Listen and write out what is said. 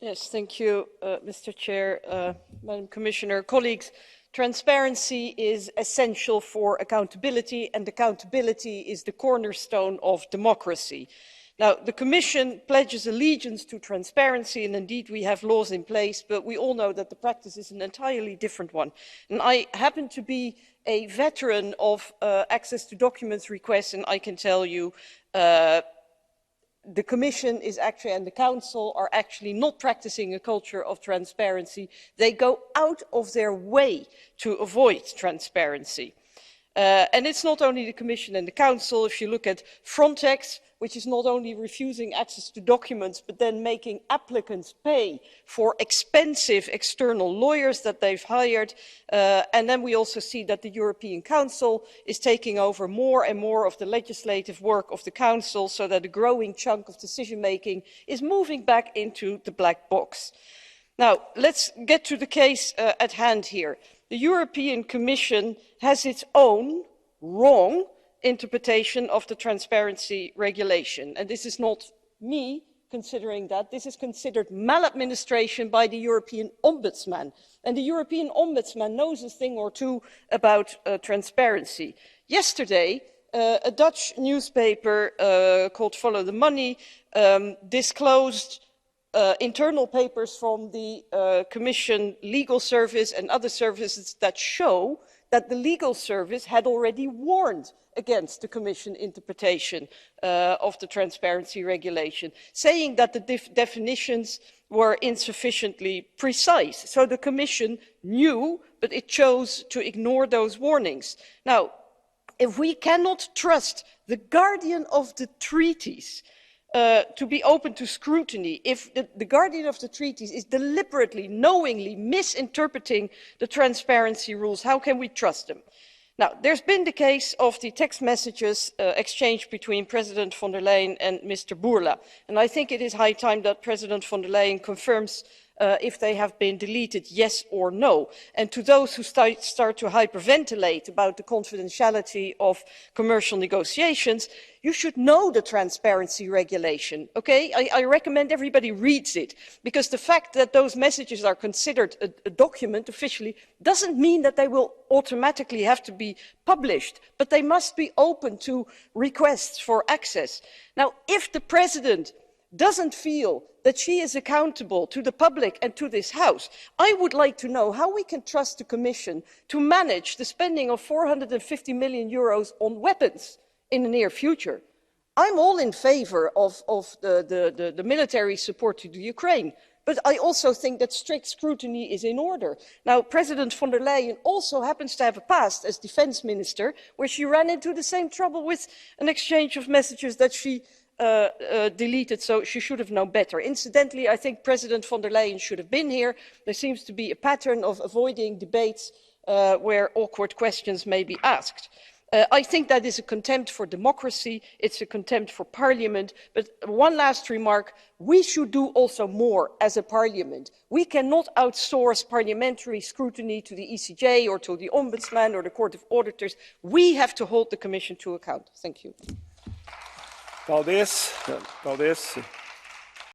Yes, thank you, Mr. Chair, Madam Commissioner, colleagues. Transparency is essential for accountability, and accountability is the cornerstone of democracy. Now, the Commission pledges allegiance to transparency, and indeed we have laws in place, but we all know that the practice is an entirely different one. And I happen to be a veteran of access to documents requests, and I can tell you the Commission is actually, and the Council are actually not practicing a culture of transparency. They go out of their way to avoid transparency. And it's not only the Commission and the Council. If you look at Frontex, which is not only refusing access to documents, but then making applicants pay for expensive external lawyers that they've hired. And then we also see that the European Council is taking over more and more of the legislative work of the Council, so that a growing chunk of decision-making is moving back into the black box. Now, let's get to the case at hand here. The European Commission has its own wrong interpretation of the transparency regulation. And this is not me considering that. This is considered maladministration by the European Ombudsman. And the European Ombudsman knows a thing or two about transparency. Yesterday, a Dutch newspaper called Follow the Money disclosed internal papers from the Commission legal service and other services that show that the legal service had already warned against the Commission interpretation of the transparency regulation, saying that the definitions were insufficiently precise. So the Commission knew, but it chose to ignore those warnings. Now, if we cannot trust the guardian of the treaties to be open to scrutiny, if the guardian of the treaties is deliberately, knowingly misinterpreting the transparency rules, how can we trust them? Now, there's been the case of the text messages exchanged between President von der Leyen and Mr. Bourla, and I think it is high time that President von der Leyen confirms if they have been deleted, yes or no. And to those who start to hyperventilate about the confidentiality of commercial negotiations, you should know the transparency regulation, okay? I recommend everybody reads it, because the fact that those messages are considered a document officially doesn't mean that they will automatically have to be published, but they must be open to requests for access. Now, if the President doesn't feel that she is accountable to the public and to this House, I would like to know how we can trust the Commission to manage the spending of 450 million euros on weapons in the near future. I'm all in favour of the military support to the Ukraine, but I also think that strict scrutiny is in order. Now, President von der Leyen also happens to have a past as defence minister, where she ran into the same trouble with an exchange of messages that she deleted, so she should have known better. Incidentally, I think President von der Leyen should have been here. There seems to be a pattern of avoiding debates where awkward questions may be asked. I think that is a contempt for democracy, it's a contempt for Parliament, but one last remark, we should do also more as a Parliament. We cannot outsource parliamentary scrutiny to the ECJ or to the Ombudsman or the Court of Auditors. We have to hold the Commission to account. Thank you. Paldies. Paldies.